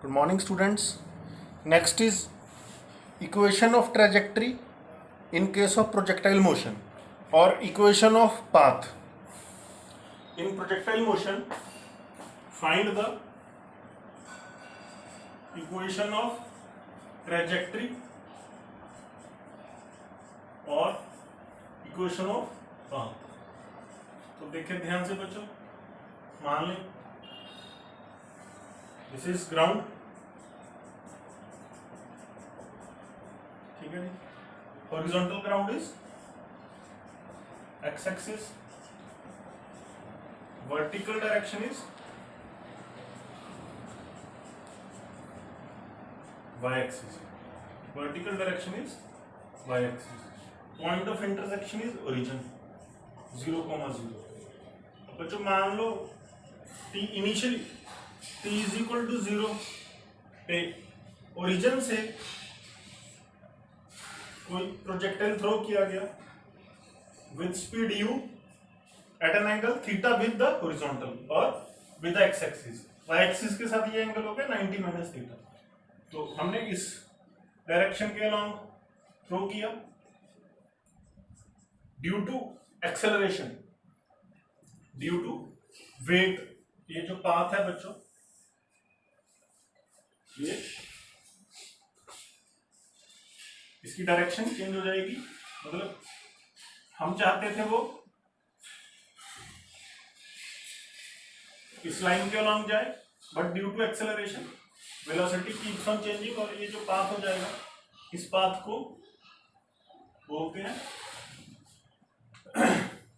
Good morning, students. Next is equation of trajectory in case of projectile motion or equation of path. In projectile motion, find the equation of trajectory और equation of path. तो देखिए ध्यान से बच्चों, मान लें this is ground, ठीक है जी. Horizontal ground is X axis, vertical direction is Y axis, vertical direction is Y axis. Point of intersection is origin 0,0. बच्चों मान लो t initially t is equal to 0 पे ओरिजिन से कोई प्रोजेक्टाइल थ्रो किया गया with speed u at an angle theta with the horizontal और with the X axis. Y axis के साथ ये एंगल हो गया 90 माइनस थीटा. तो हमने इस डायरेक्शन के अलॉन्ग थ्रो किया due to acceleration, due to weight. ये जो पाथ है बच्चों, ये इसकी डायरेक्शन चेंज हो जाएगी. मतलब हम चाहते थे वो इस लाइन के अलॉन्ग जाए, but due to acceleration velocity keeps on changing और ये जो पाथ हो जाएगा, इस पाथ को बोलते हैं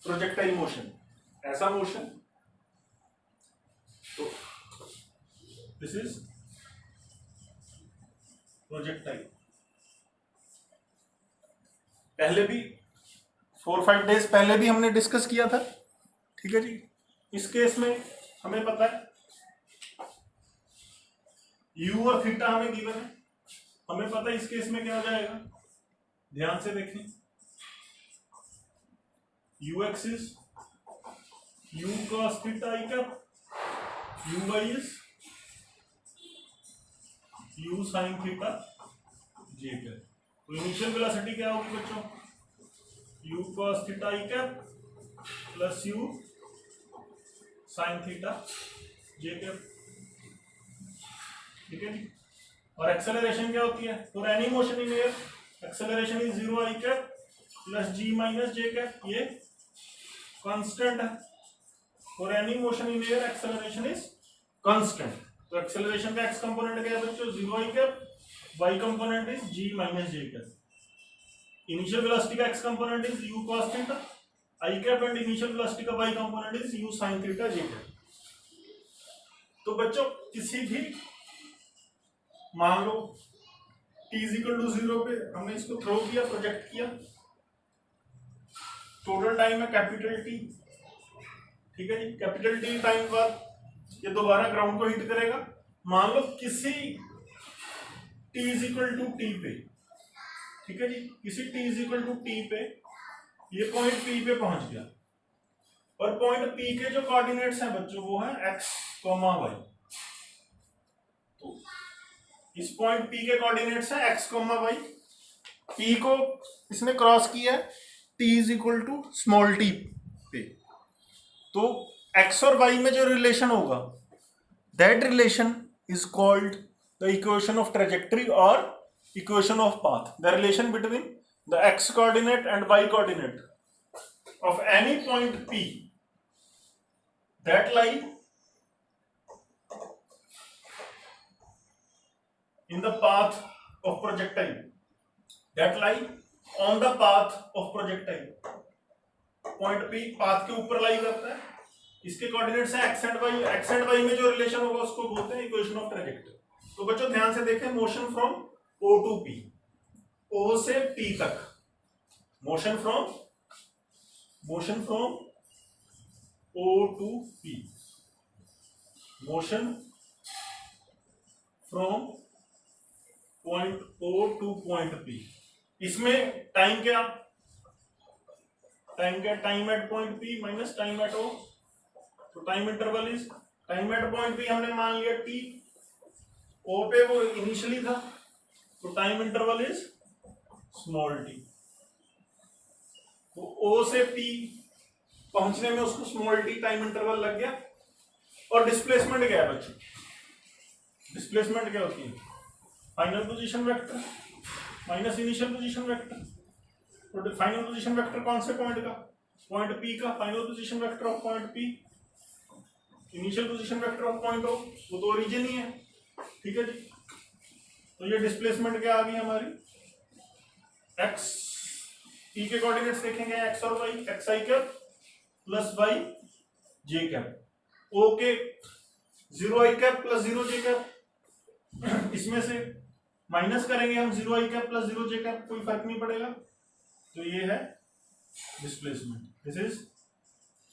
प्रोजेक्टाइल मोशन. ऐसा मोशन, तो दिस इज प्रोजेक्टाइल. पहले भी 4-5 डेज पहले भी हमने डिस्कस किया था, ठीक है जी. इस केस में हमें पता है u और थीटा हमें गिवन है. हमें पता है इस केस में क्या हो जाएगा, ध्यान से देखें. u axis u cos theta i cap, u y is u sin theta j cap. तो इनिशियल वेलोसिटी क्या होगी बच्चों, u cos theta i cap plus u sin theta j cap, ठीक है जी. और एक्सेलरेशन क्या होती है, for any motion in air acceleration is 0 i cap plus g minus j cap. ये कांस्टेंट है. For any motion in air acceleration is constant. तो acceleration का x कंपोनेंट क्या है बच्चों, 0 i cap, y component is g minus j cap. Initial velocity का x component is u cos theta i cap and initial velocity का y component is u sin theta j cap. तो बच्चों किसी भी मान लो t इज इक्वल टू 0 पे हमने इसको थ्रो किया, प्रोजेक्ट किया. टोटल टाइम है कैपिटल T, ठीक है जी. कैपिटल T टाइम बाद ये दोबारा ग्राउंड को हिट करेगा. मान लो किसी t is equal to T पे, ठीक है जी, किसी t is equal to T पे ये पॉइंट P पे पहुंच गया और पॉइंट P के जो कोऑर्डिनेट्स हैं बच्चों वो है x, y. तो इस पॉइंट P के कोऑर्डिनेट्स है x, y. P को इसने क्रॉस किया है t is equal to small t पे. तो x और y में जो रिलेशन होगा that relation is called the equation of trajectory और equation of path. The relation between the x coordinate and y coordinate of any point P that lie in the path of projectile, that lie on the path of projectile. Point P path के ऊपर लाई करता है. इसके coordinates है x and y. x and y में जो relation होगा उसको बोलते हैं इक्वेशन ऑफ ट्रैजेक्टरी. तो बच्चों ध्यान से देखें, motion from O to P, O से P तक, motion from O to P, motion from point O to point P. इसमें टाइम क्या, time at point P minus time at O. तो time interval is, time at point P हमने मान लिया T, ओ पे वो इनिशियली था, तो time interval is small T. तो ओ से पी पहुंचने में उसको स्मॉल टी टाइम इंटरवल लग गया। और डिस्प्लेसमेंट क्या है बच्चों? डिस्प्लेसमेंट क्या होती है? Final position vector minus initial position vector. तो फाइनल पोजीशन वेक्टर कौन से पॉइंट का? पॉइंट पी का। Final position vector of point P, initial position vector of point O, वो तो ओरिजिन ही है। ठीक है जी। तो ये डिस्प्लेसमेंट क्या आ गई हमारी? एक्स, पी के कोऑर्डिनेट्स देखेंगे एक्स और y, x i cap plus y j cap. O के 0 i cap plus 0 j cap, इसमें से माइनस करेंगे हम 0 i cap plus 0 j cap, कोई फर्क नहीं पड़ेगा। तो ये है displacement. This is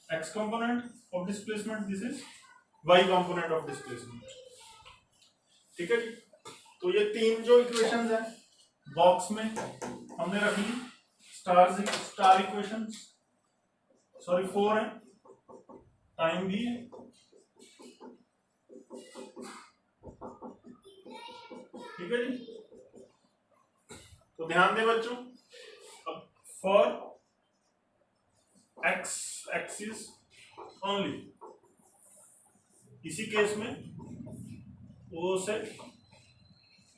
x component of displacement, this is y component of displacement. ठीक है जी। तो ये तीन जो इक्वेशंस हैं बॉक्स में हमने रख ली, स्टार इक्वेशंस, सॉरी 4 है, टाइम भी है। ठीक है जी। तो ध्यान दें बच्चों, अब फॉर एक्स एक्सिस ओनली, इसी केस में ओ से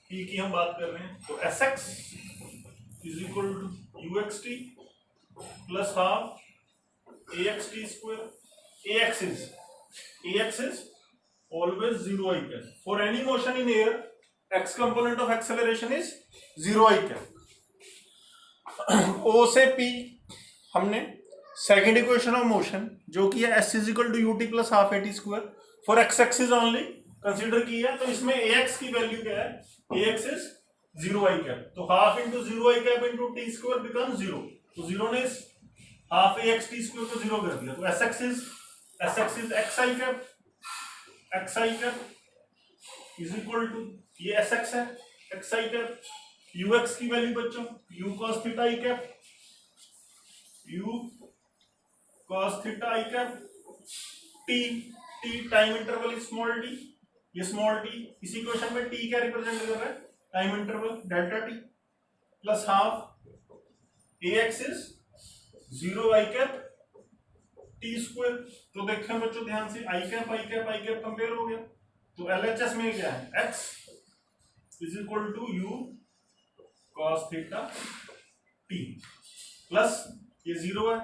पी की हम बात कर रहे हैं, तो s x is equal to u x t plus half a x t square. A x is always 0 I cap. For any motion in air, x component of acceleration is 0 I cap. O से P हमने second equation of motion जो कि है s is equal to u t plus half a t square for x axis only consider की है। तो इसमें ax की वैल्यू क्या है? ax is 0 I cap. तो half into 0 I cap into t square become 0। तो 0 ने half a x t square को 0 कर दिया। तो s x is x i cap, x i cap is equal to, ये एस एक्स है, x i cap, u x की value बच्चों u cos theta i cap, u cos theta i cap, t time interval is small T, ये small T, इसी question में T क्या represent कर रहा है? Time interval delta T plus half a x is 0 i cap T square. तो देखें बच्चों ध्यान से, आई कैप कंपेयर हो गया। तो LHS में क्या है? x is equal to u cos theta t plus ये 0 है,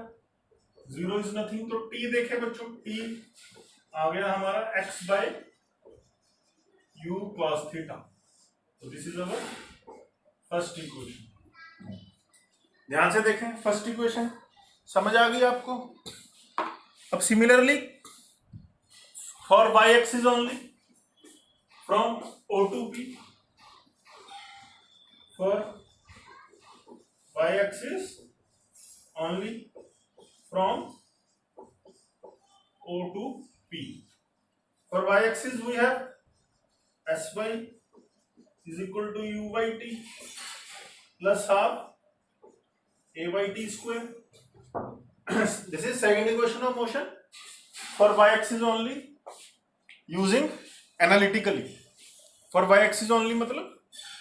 0 इज नथिंग। तो t देखे बच्चों, t आ गया हमारा x by u cos theta. तो this is our first equation. ध्यान से देखें, फर्स्ट इक्वेशन समझ आ गई आपको? अब similarly for y axis only from O to P, for y axis only from O to P, for y axis we have sy is equal to u by t plus half a by t square. This is second equation of motion for y-axis only using analytically. For y-axis only मतलब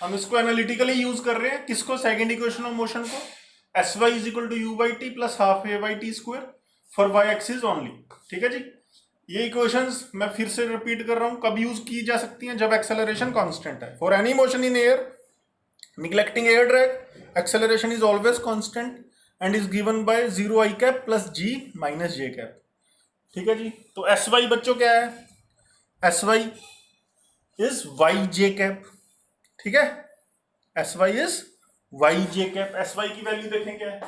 हम इसको analytically use कर रहे हैं, किसको? Second equation of motion को, sy is equal to u by t plus half a by t square for y-axis only. ठीक है जी। ये इक्वेशंस मैं फिर से रिपीट कर रहा हूं, कब यूज की जा सकती हैं? जब एक्सेलरेशन कांस्टेंट है। For any motion in air neglecting air drag, acceleration is always constant and is given by 0 I cap plus g minus j cap. ठीक है जी। तो sy बच्चों क्या है? sy is yj cap। ठीक है, sy is yj cap। sy की वैल्यू देखें क्या है?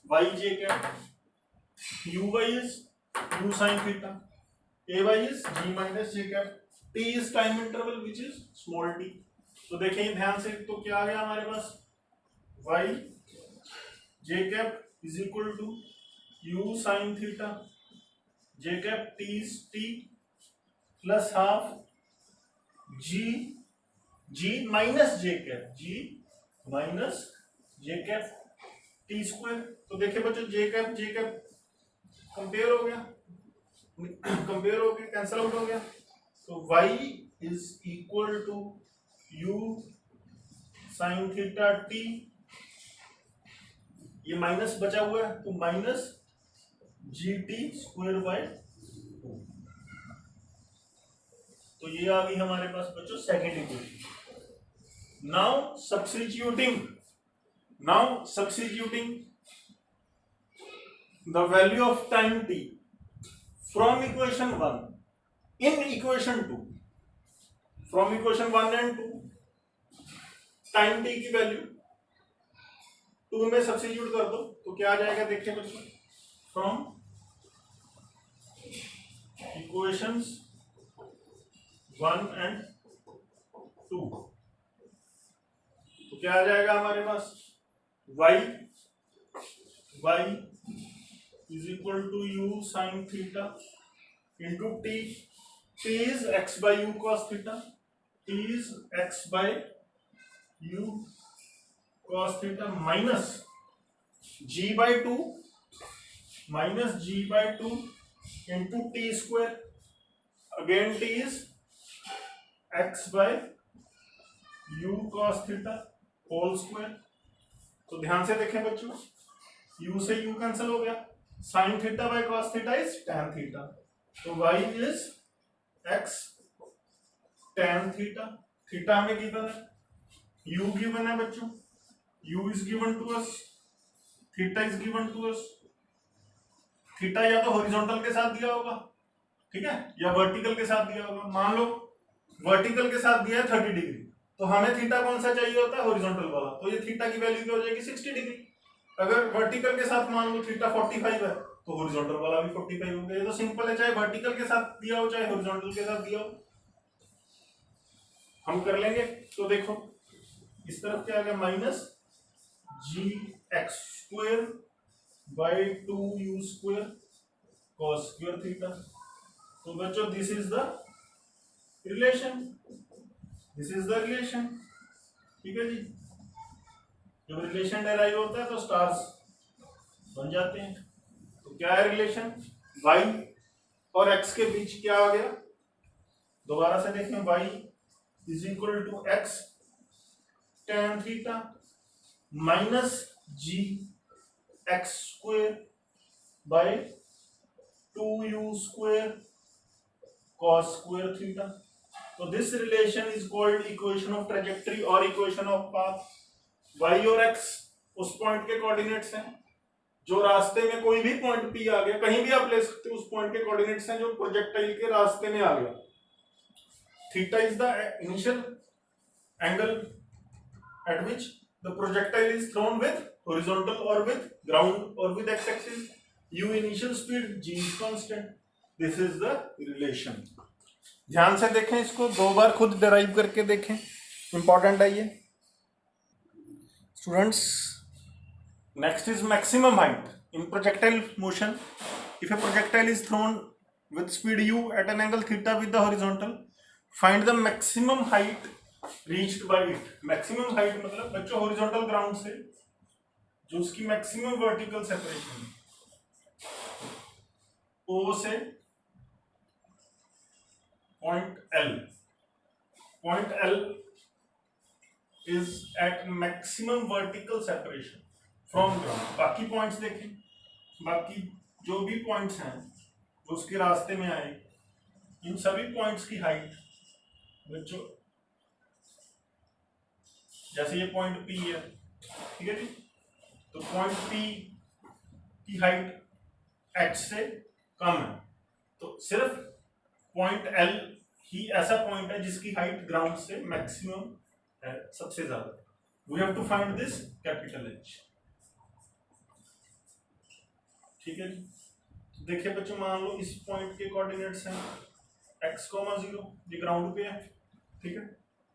yj cap, uy is u sin theta, ay is g minus j cap, t is time interval which is small t। तो देखें ध्यान से, तो क्या आ गया हमारे पास? y j cap is equal to u sin theta, j cap t is t plus half g minus j minus j cap t square। तो देखिए बच्चों j cap कंपेयर हो गया, कैंसल आउट हो गया। तो y is equal to u sine theta T, ये minus बचा हुआ है तो minus G T square by 2। तो ये आ गई हमारे पास बच्चों second equation. Now substituting the value of time T from equation 1 in equation 2, from equation 1 and 2 time T की वैल्यू 2 में सब्स्टिट्यूट कर दो तो क्या आ जाएगा, देखिए बच्चों, फ्रॉम इक्वेशंस 1 एंड 2 तो क्या आ जाएगा हमारे पास, y is equal to u sine theta into t, t is x by u cos theta, t is x by u cos theta minus g by 2 into t square, again t is x by u cos theta whole square. तो ध्यान से देखें बच्चों, u से u cancel हो गया, sine theta by cos theta is tan theta, तो y is x tan theta, theta हमें गिवन है, u गिवन है बच्चों, u is given to us, theta is given to us. Theta या तो हॉरिजॉन्टल के साथ दिया होगा, ठीक है, या वर्टिकल के साथ दिया होगा। मान लो वर्टिकल के साथ दिया है 30 डिग्री, तो हमें थीटा कौन सा चाहिए होता है, हॉरिजॉन्टल वाला, तो ये थीटा की वैल्यू क्या हो जाएगी 60 डिग्री। अगर वर्टिकल के साथ मान लो थीटा 45 है तो हॉरिजॉन्टल वाला भी 45 हो गया। ये तो सिंपल है, चाहे वर्टिकल के साथ दिया हो चाहे हॉरिजॉन्टल के साथ दिया हो, हम कर लेंगे। तो देखो इस तरफ क्या आ गया, minus g x square by 2u square cos square theta. तो बच्चों दिस इज द रिलेशन, ठीक है जी। जब रिलेशन डेराइव होता है तो स्टार्स बन जाते हैं। तो क्या है रिलेशन, y और x के बीच क्या आ गया, दोबारा से देखें, y is equal to x tan theta minus g x square by 2u square cos square theta. तो this relation is called equation of trajectory और इक्वेशन ऑफ पाथ। y और x उस पॉइंट के कोऑर्डिनेट्स हैं, जो रास्ते में कोई भी पॉइंट P आ गया, कहीं भी आप ले सकते हो, उस पॉइंट के कोऑर्डिनेट्स हैं जो प्रोजेक्टाइल के रास्ते में आ गया। Theta is the initial angle eight which the projectile is throne with horizontal और विद ग्राउंड और with x axis, u initial speed, g is constant. This is the relation. ध्यान से देखें, इसको 2 बार खुद डिराइव करके देखें, इंपॉर्टेंट है ये students. Next is maximum height in projectile motion. If A projectile is throne with speed u at an angle theta with the horizontal, find the maximum height reached by it। maximum height मतलब बच्चों horizontal ground से जो उसकी maximum vertical separation O से point L is at maximum vertical separation from ground। बाकी points देखें, बाकी जो भी points हैं जो उसके रास्ते में आए, इन सभी पॉइंट्स की हाइट बच्चों, जैसे ये पॉइंट P है, ठीक है जी, तो पॉइंट P की हाइट H से कम है, तो सिर्फ पॉइंट L ही ऐसा पॉइंट है जिसकी हाइट ग्राउंड से मैक्सिमम है, सबसे ज्यादा। We have to find this capital H, ठीक है जी। देखिए बच्चों, मान लो इस पॉइंट के कोऑर्डिनेट्स हैं x, 0, ये ग्राउंड पे है, ठीक है।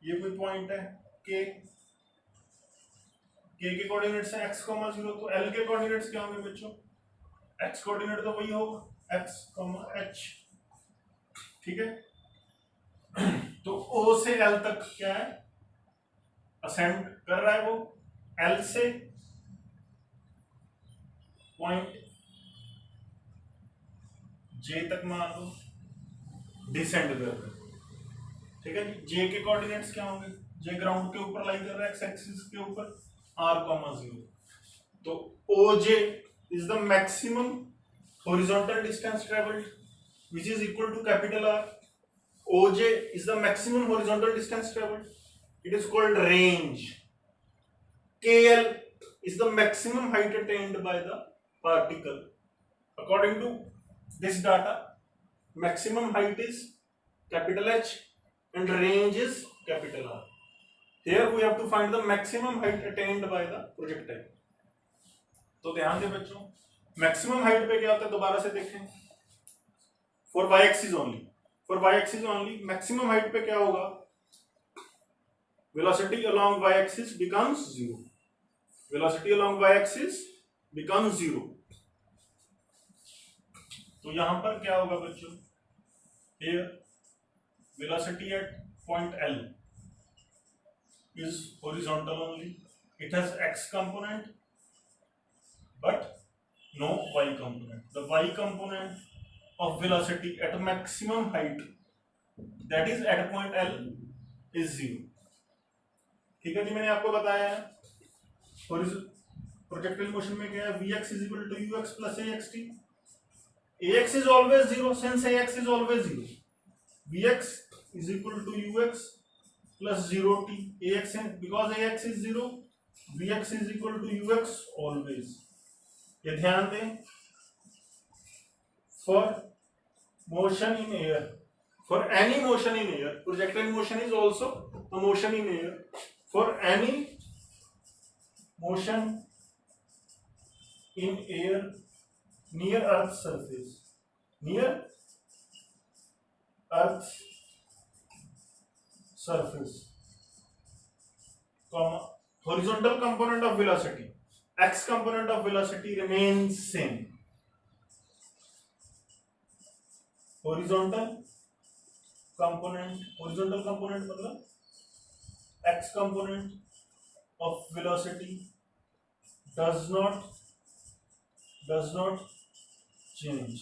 ये कोई पॉइंट है k के कोऑर्डिनेट्स हैं x, 0, तो l के कोऑर्डिनेट्स क्या होंगे बच्चों, x कोऑर्डिनेट तो वही होगा x, h, ठीक है। तो o से l तक क्या है, असेंड कर रहा है वो, l से पॉइंट J तक मान लो डिसेंड कर रहे, ठीक है जी। J के कोऑर्डिनेट्स क्या होंगे, जे ग्राउंड के ऊपर लाई कर रहा है एक्स एक्सिस के ऊपर, r, 0। तो OJ is the maximum horizontal distance traveled which is equal to capital R. OJ is the maximum horizontal distance traveled. It is called range. KL is the maximum height attained by the particle. According to this data, maximum height is capital H and range is capital R. Here we have to find the maximum height attained by the projectile. तो ध्यान दे बच्चों, maximum height पे क्या होता है दोबारा से देखें। For y axis only maximum height पे क्या होगा, velocity along y axis becomes zero, velocity along y axis becomes zero. तो यहां पर क्या होगा बच्चों, here velocity at point L is horizontal only, it has x component but no y component. The y component of velocity at maximum height, that is at point L, is 0. ठीक है जी, मैंने आपको बताया है प्रोजेक्टाइल मोशन में क्या है, vx is equal to ux plus axt. ax is always 0, since ax is always 0, vx is equal to ux plus 0t. ax, because ax is 0, vx is equal to ux always. ये ध्यान दें, for motion in air, for any motion in air, projectile motion is also a motion in air, for any motion in air near earth surface, near earth surface, horizontal component of velocity, x component of velocity remains same. Horizontal component मतलब x component of velocity does not change.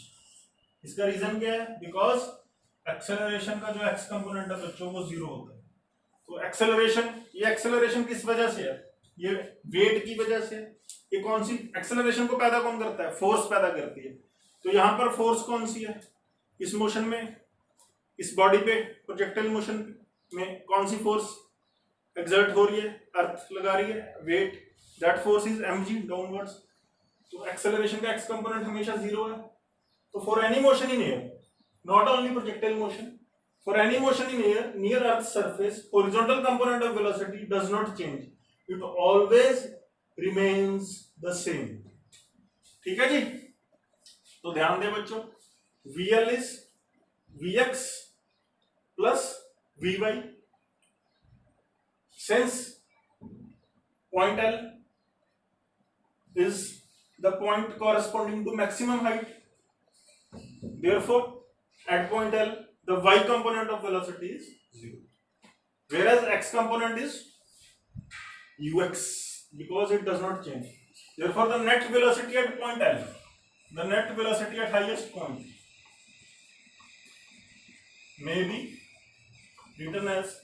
इसका reason क्या है, because acceleration का जो x component है बच्चों वो zero होता है। तो एक्सेलरेशन, ये एक्सेलरेशन किस वजह से है, ये वेट की वजह से। ये कौन सी एक्सेलरेशन को पैदा कौन करता है, फोर्स पैदा करती है। तो यहां पर फोर्स कौन सी है इस मोशन में, इस बॉडी पे प्रोजेक्टाइल मोशन में कौन सी फोर्स एक्सर्ट हो रही है, अर्थ लगा रही है weight, that force is mg downwards. तो एक्सेलरेशन का एक्स कंपोनेंट हमेशा जीरो है। तो for any motion in air, not only projectile motion, for any motion in air near earth surface, horizontal component of velocity does not change, it always remains the same. ठीक है जी, तो ध्यान दें बच्चों, VL is Vx plus Vy, since point L is the point corresponding to maximum height, therefore at point L the y component of velocity is 0, whereas x component is ux, because it does not change. Therefore the net velocity at point L, the net velocity at highest point may be written as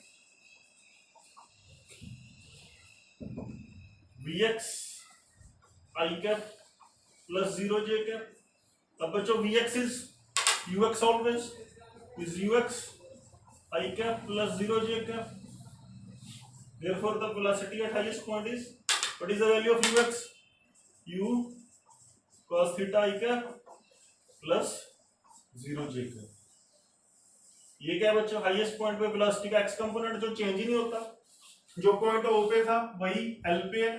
Vx I cap plus 0 j cap. अब बच्चों Vx is ux always, is ux I cap plus 0 j cap. Therefore the velocity at highest point is, what is the value of ux? U cos theta I cap plus 0 j cap. ये क्या है बच्चों, highest point पे velocity का x component जो change ही नहीं होता, जो पॉइंट ओ पे था वही एल पे है,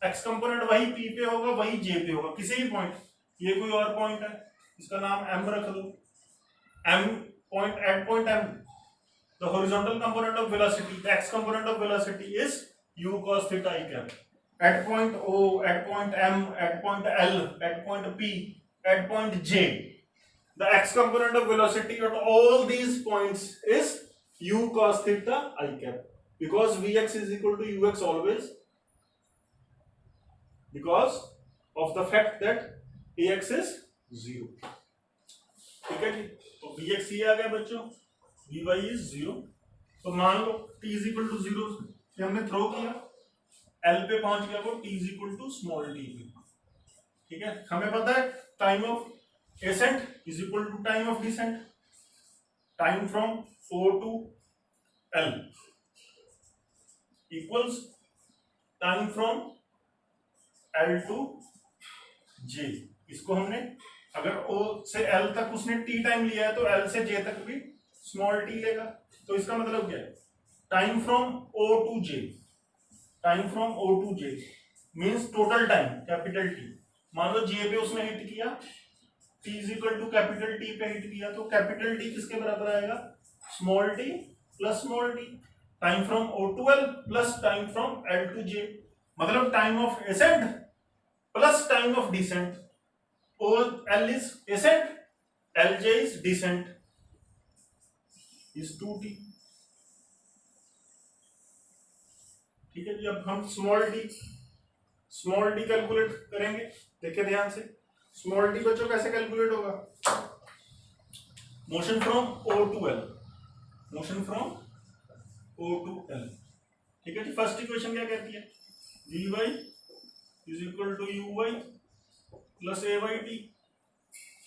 एक्स कंपोनेंट वही पी पे होगा, वही जे पे होगा, किसी भी पॉइंट। ये कोई और पॉइंट है, इसका नाम एम रख दो, M point, at point M the horizontal component of velocity, the x component of velocity is u cos theta i cap. At point O, at point M, at point L, at point P, at point J, the x component of velocity at all these points is u cos theta I cap, because Vx is equal to ux always, because of the fact that Ax is 0. ठीक है जी, तो Vx ये आ गया बच्चों, Vy is 0। तो मान लो t is equal to 0, फिर हमने थ्रो किया, एल पे पहुंच गया वो t is equal to small t पे। ठीक है, हमें पता है time of ascent is equal to time of descent, time from O to L equals time from L to J। इसको हमने अगर O से L तक उसने t टाइम लिया है तो L से J तक भी स्मॉल t लेगा। तो इसका मतलब क्या है, time from O to J, time from O to J means total time capital T। मान लो J पे उसने हिट किया, T is equal to capital T पे हिट किया, तो कैपिटल T किसके बराबर आएगा, small t plus small t। Time from O to L plus time from L to J, मतलब time of ascent plus time of descent. O L is ascent, LJ is descent, is 2t। ठीक है जी, अब हम small D calculate करेंगे। देखिए ध्यान से, small D बच्चों कैसे कैलकुलेट होगा, motion from O to L, motion from O to L। ठीक है जी, फर्स्ट इक्वेशन क्या कहती है, Vy is equal to Uy plus Ay t।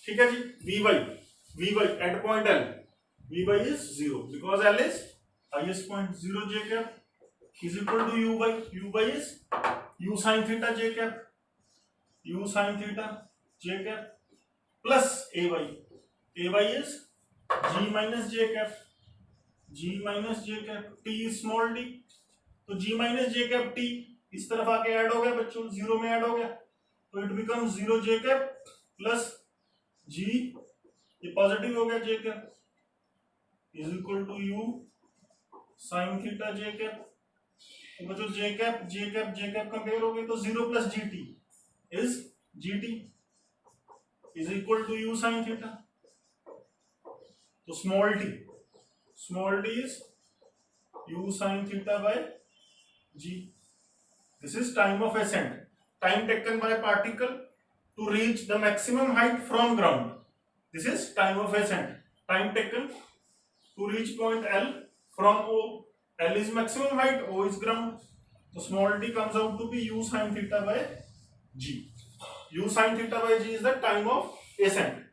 ठीक है जी, Vy at point L, Vy is 0 because L is highest point, 0 j cap is equal to Uy is U sin theta j cap, U sin theta j cap plus Ay is G minus j cap, G minus j cap, T is small t, तो G minus j cap T इस तरफ आके add हो गया बच्चों, 0 में add हो गया, तो it becomes 0 j cap plus G, ये पॉजिटिव हो गया j cap is equal to U sin theta j cap. तो बच्चों j कैप कंपेयर हो गए, तो 0 plus GT is GT is equal to U sin theta. तो small t is U sin theta by G। This is time of ascent, time taken by particle to reach the maximum height from ground. This is time of ascent, time taken to reach point L from O. L is maximum height, O is ground. So small t comes out to be U sin theta by G. U sin theta by G is the time of ascent.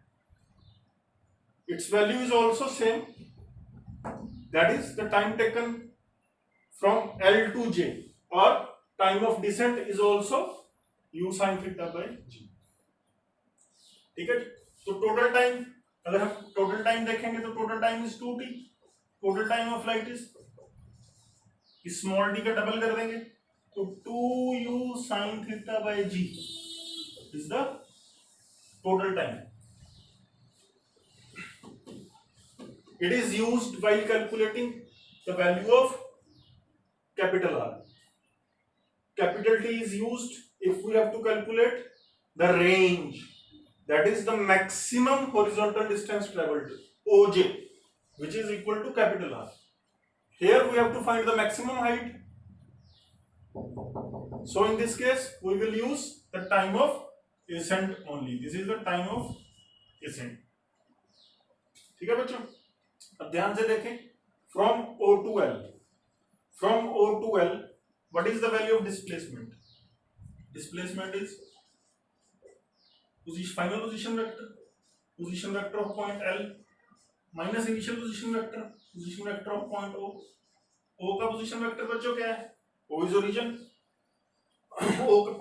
Its value is also same. That is the time taken from L to J, or time of descent is also U sin theta by G. ठीक है, तो total time, अगर हम total time देखेंगे तो total time is 2t, total time of light is small T का double कर देंगे तो 2u sin theta by g is the total time. It is used while calculating the value of capital R। Capital T is used if we have to calculate the range, that is the maximum horizontal distance traveled, OJ, which is equal to capital R. Here we have to find the maximum height, so in this case we will use the time of ascent only. This is the time of ascent। ठीक है बच्चों, अब ध्यान से देखें, from O to L, from O to L what is the value of displacement? Displacement is final position vector of point L minus initial position vector of point O। O का position vector बच्चों क्या है, O is origin,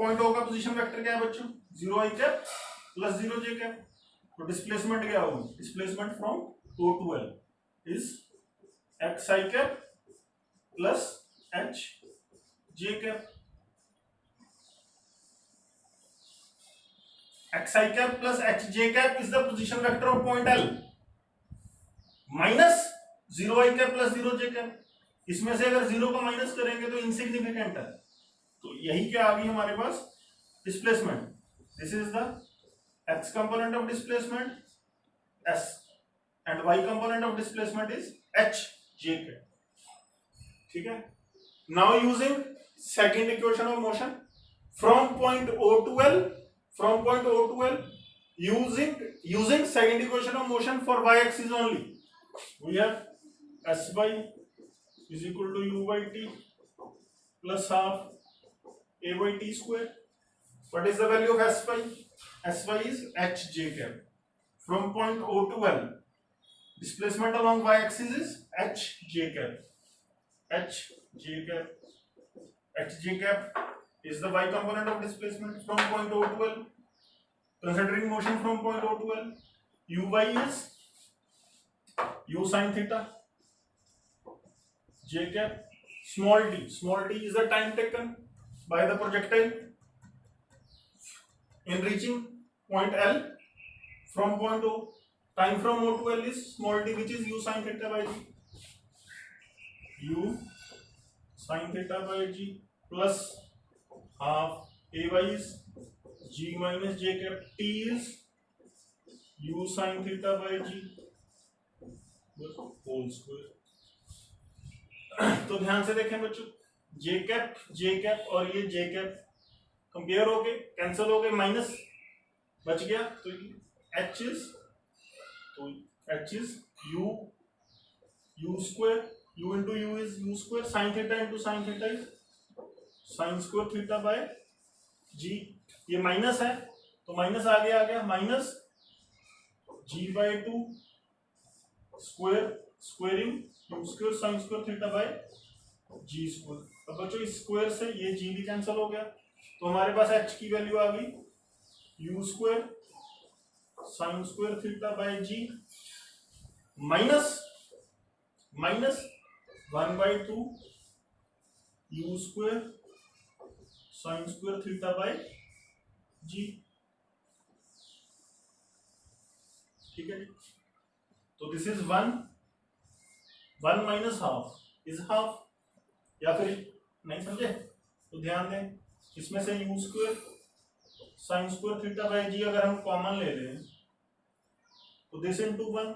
point O का position vector क्या है बच्चों, 0 i cap plus 0 j cap। तो displacement क्या होगी, displacement from O to L is x i cap plus h j cap। xi cap plus hj cap is the position vector of point L minus 0 i cap plus 0 j cap। इसमें से अगर 0 को minus करेंगे तो insignificant है, तो यही क्या आ गई हमारे पास, displacement. This is the x component of displacement s and y component of displacement is h j cap। ठीक है, now using second equation of motion from point O to L, from point O to L, using second equation of motion for y axis only, we have sy is equal to u by t plus half a by t square. What is the value of Sy? Sy is hj cap. From point O to L, displacement along y-axis is hj cap. hj cap. hj cap is the y component of displacement from point O to L. Considering motion from point O to L, uy is u sin theta. J cap, small t. Small t is the time taken by the projectile in reaching point L from point O. Time from O to L is small t, which is u sin theta by g. U sin theta by g plus half ay is g minus j cap. T is u sin theta by g whole square. तो ध्यान से देखें बच्चों, जे cap और ये जे cap compare हो गए, cancel हो गए, माइनस बच गया. तो h is u square. U into u is u square. Sine theta into sine theta is sine square theta by g. ये माइनस है तो माइनस आगे आ गया, minus g by two square squaring u square sine square theta by g square. अब बच्चों इस square से ये जी भी कैंसिल हो गया, तो हमारे पास एच की वैल्यू आ गई u square sine square theta by g minus 1/2 u square sine square theta by g. ठीक है. तो this is 1 minus half is half. या फिर नहीं समझे तो ध्यान दें, इसमें से u square sine square theta by g अगर हम कॉमन ले लें तो दिस इनटू 1.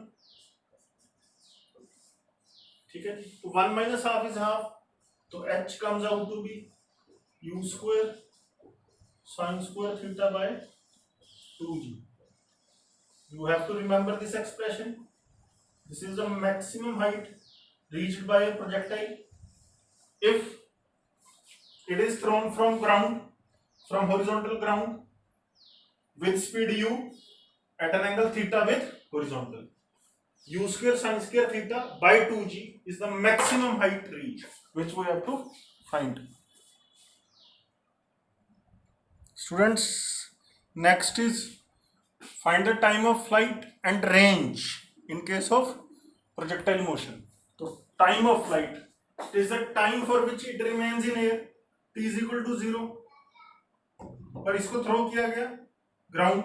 ठीक है. तो 1 माइनस हाफ इज हाफ, तो h comes out to be u square sine square theta by 2g. You have to remember this expression. This is the maximum height reached by a projectile if it is thrown from ground, from horizontal ground with speed u at an angle theta with horizontal. U square sin square theta by 2g is the maximum height reached, which we have to find. Students, next is find the time of flight and range in case of projectile motion. So time of flight is the time for which it remains in air. T is equal to 0. और इसको throw किया गया ground,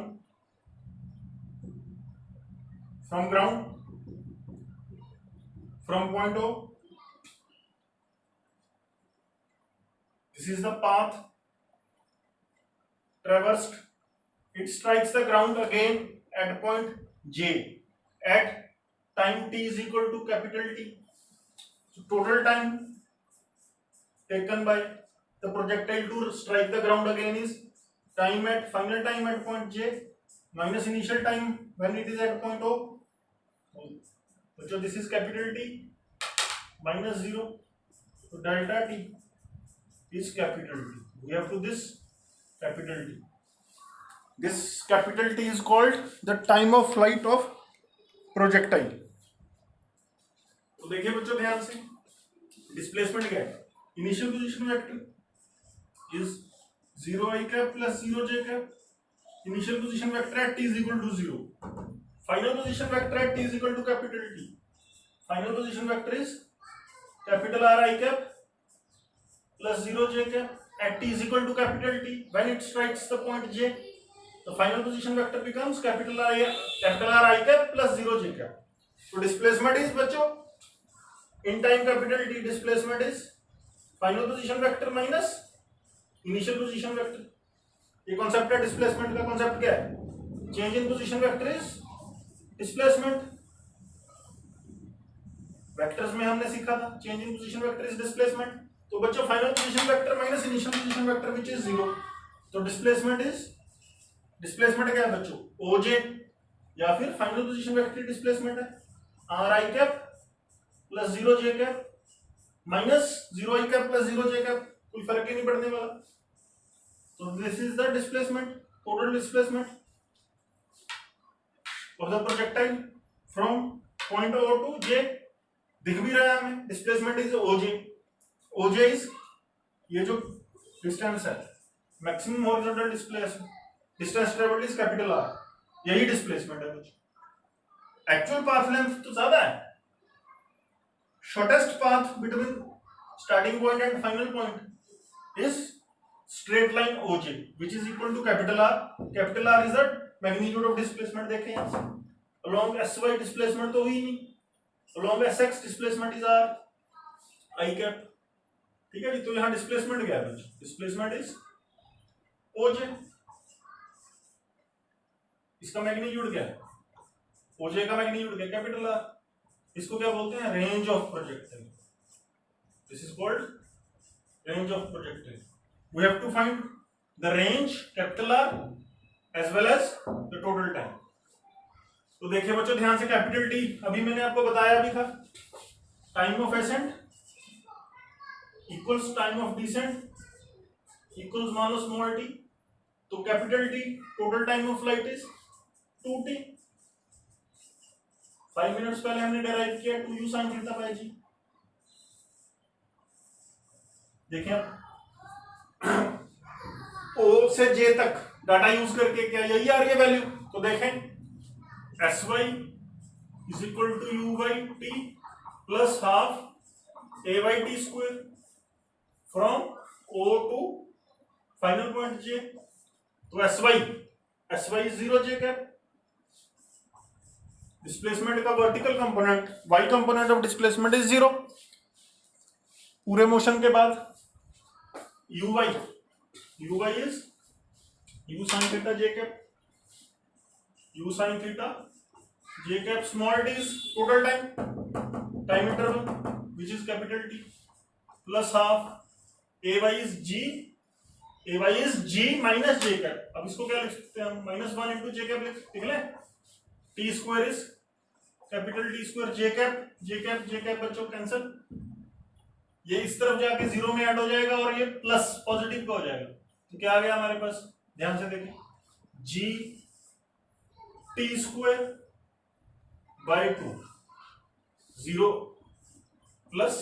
from point O. This is the path traversed. It strikes the ground again at point J at time t is equal to capital T. So total time taken by the projectile to strike the ground again is final time at point J minus initial time when it is at point O. So this is capital T minus 0. So delta T is capital T. We have to this capital T. This capital T is called the time of flight of projectile. तो देखिए बच्चों ध्यान से, displacement क्या है? Initial position vector is 0i cap plus 0j cap. Initial position vector at t is equal to 0. Final position vector at t is equal to capital T. Final position vector is capital Ri cap plus 0j cap at t is equal to capital T when it strikes the point J. The final position vector becomes capital R I cap plus 0j cap. So displacement is बच्चों in time capital T. Displacement is final position vector minus initial position vector. ये concept है displacement का. concept क्या है? Change in position vector is displacement. Vectors में हमने सीखा था change in position vector is displacement. तो बच्चों final position vector minus initial position vector which is 0. तो डिस्प्लेसमेंट क्या है बच्चों? OJ या फिर फाइनल पोजीशन वेक्टर डिस्प्लेसमेंट है RI cap plus 0j cap minus 0i cap plus 0j cap. कोई फर्क ही नहीं पड़ने वाला। तो this is the displacement, total displacement of the projectile from point O to J. दिख भी रहा है हमें, डिस्प्लेसमेंट इज ओजे। ओजे इज ये जो डिस्टेंस है, maximum horizontal distance travelled is capital R, यही डिस्प्लेसमेंट है। कुछ एक्चुअल पाथ लेंथ तो ज्यादा है। Shortest path between starting point and final point is straight line OJ which is equal to capital R. Capital R is the magnitude of displacement. देखें यहाँ से along SY displacement तो हुई नहीं, along SX displacement is R I cap, ठीक है जी। तो यहाँ डिस्प्लेसमेंट क्या है? Displacement is OJ। इसका मैग्नीट्यूड क्या है? OJ का मैग्नीट्यूड क्या? Capital R। इसको क्या बोलते हैं? Range of projectile. This is called range of projectile. We have to find the range capital R as well as the total time. तो देखिए बच्चों ध्यान से, कैपिटल T अभी मैंने आपको बताया भी था, time of ascent equals time of descent equals मान लो स्मॉल t। तो capital T total time of flight is 2t। 5 minutes पहले हमने डेराइव किया 2u sin theta by g। देखिए O से J तक डाटा यूज करके क्या यही आ रही है वैल्यू? तो देखें SY is equal to U by T plus half A by T square from O to final point J। तो SY is 0 J cap. Displacement का vertical component Y component of displacement is 0 पूरे motion के बाद। uy is u sin theta j cap, u sin theta j cap small t is total time interval which is capital T plus half ay is g minus j cap। अब इसको क्या लिख सकते हैं हम? -1 into j cap लिख ले। t square is capital T square j cap बच्चों कैंसिल। ये इस तरफ जाके 0 में ऐड हो जाएगा और ये प्लस पॉजिटिव का हो जाएगा। तो क्या आ गया हमारे पास? ध्यान से देखिए, G T square by 2, 0 plus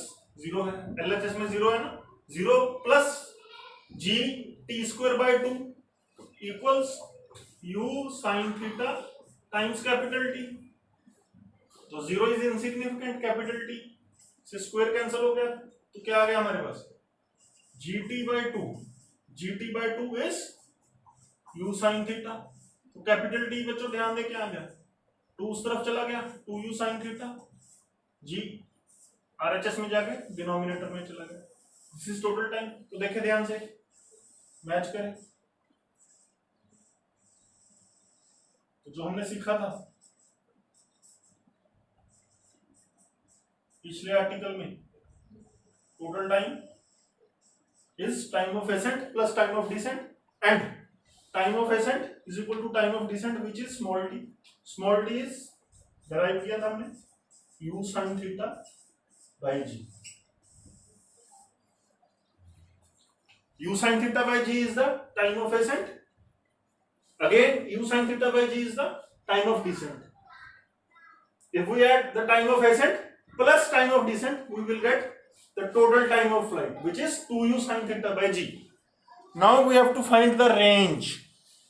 0 है, LHS में 0 है ना, 0 plus G T square by 2 equals you sine theta times capital T. तो 0 इज इनसिग्निफिकेंट, कैपिटल टी से स्क्वायर कैंसिल हो गया। तो क्या आ गया हमारे पास? GT by 2 is U sine theta. तो कैपिटल T बच्चों ध्यान दे क्या आ गया? 2 उस तरफ चला गया, 2U sine theta, G RHS में जाके डिनोमिनेटर में चला गया। This is total time. तो देखे ध्यान से, मैच करें। तो जो हमने सीखा था पिछले आर्टिकल में, total time is time of ascent plus time of descent, and time of ascent is equal to time of descent which is small t. Small t is derive किया था हमने u sin theta by g. U sin theta by g is the time of ascent. Again u sin theta by g is the time of descent. If we add the time of ascent plus time of descent, we will get the total time of flight which is 2u sin theta by g. Now we have to find the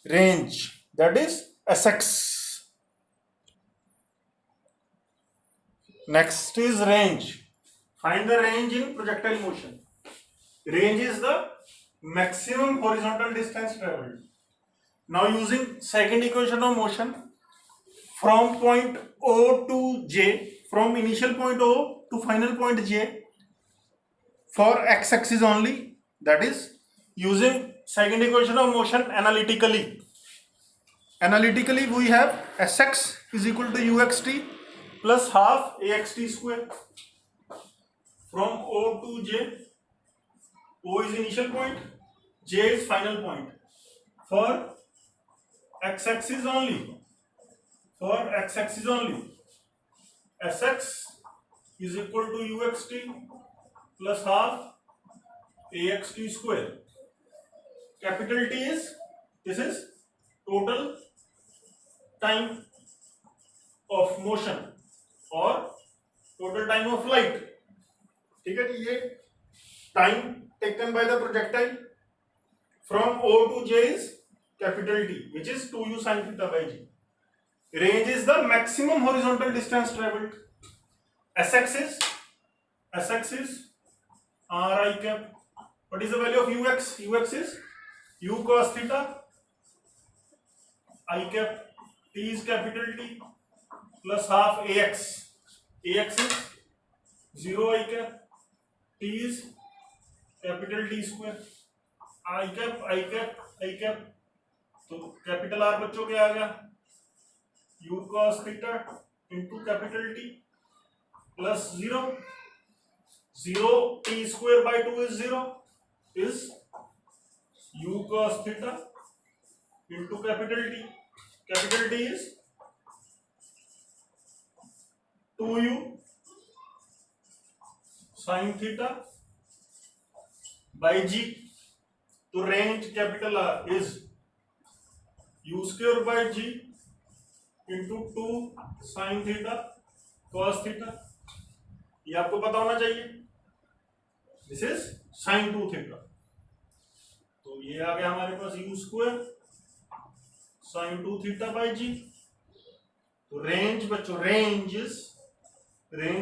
range that is Sx. Next is range. Find the range in projectile motion. Range is the maximum horizontal distance traveled. Now using second equation of motion, from point O to J, from initial point O to final point J, for x-axis only, that is using second equation of motion analytically we have Sx is equal to uxt plus half axt square from O to J. O is initial point, J is final point. For x-axis only, Sx is equal to uxt plus half axt square. Capital T is, this is total time of motion or total time of flight. ठीक है जी, ये time taken by the projectile from O to J is capital T, which is 2u sin theta by g. Range is the maximum horizontal distance traveled. Sx is r I cap. What is the value of ux? Ux is u cos theta I cap. T is capital T plus half ax. Ax is 0 I cap. T is capital T square. I cap. तो capital R बच्चों क्या आ गया? u cos theta into capital T plus 0 t square by 2 is 0 is u cos theta into capital T. Capital T is 2u sin theta by g. तो range capital R is u square by g into 2 sin theta cos theta. ये आपको पता होना चाहिए. This is sin 2 theta. तो ये आ गया हमारे पास u square sin 2 theta by g. तो रेंज बच्चों, range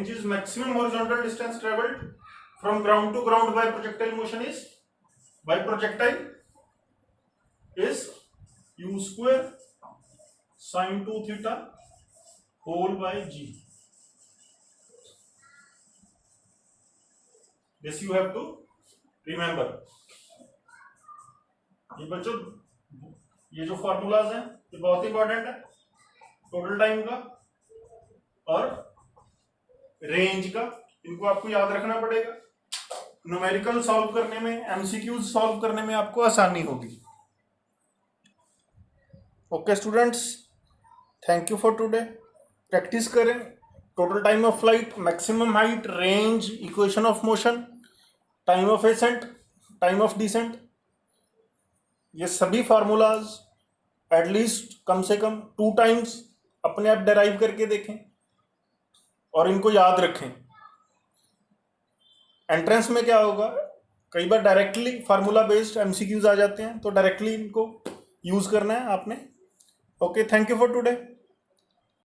is maximum horizontal distance travelled from ground to ground by projectile motion is u square sin 2 theta whole by g. This you have to remember. ये बच्चों, ये जो formulas हैं ये बहुत important है. टोटल टाइम का और रेंज का, इनको आपको याद रखना पड़ेगा. न्यूमेरिकल सॉल्व करने में, एमसीक्यूज सॉल्व करने में आपको आसानी होगी. Okay students, thank you for today. Practice करें. Total time of flight, maximum height, range, equation of motion, time of ascent, time of descent, ये सभी फार्मूलाज एटलीस्ट कम से कम 2 टाइम्स अपने आप डेराइव करके देखें और इनको याद रखें. एंट्रेंस में क्या होगा, कई बार डायरेक्टली फार्मूला बेस्ड एमसीक्यूज आ जाते हैं, तो डायरेक्टली इनको यूज करना है आपने. Okay, thank you for today.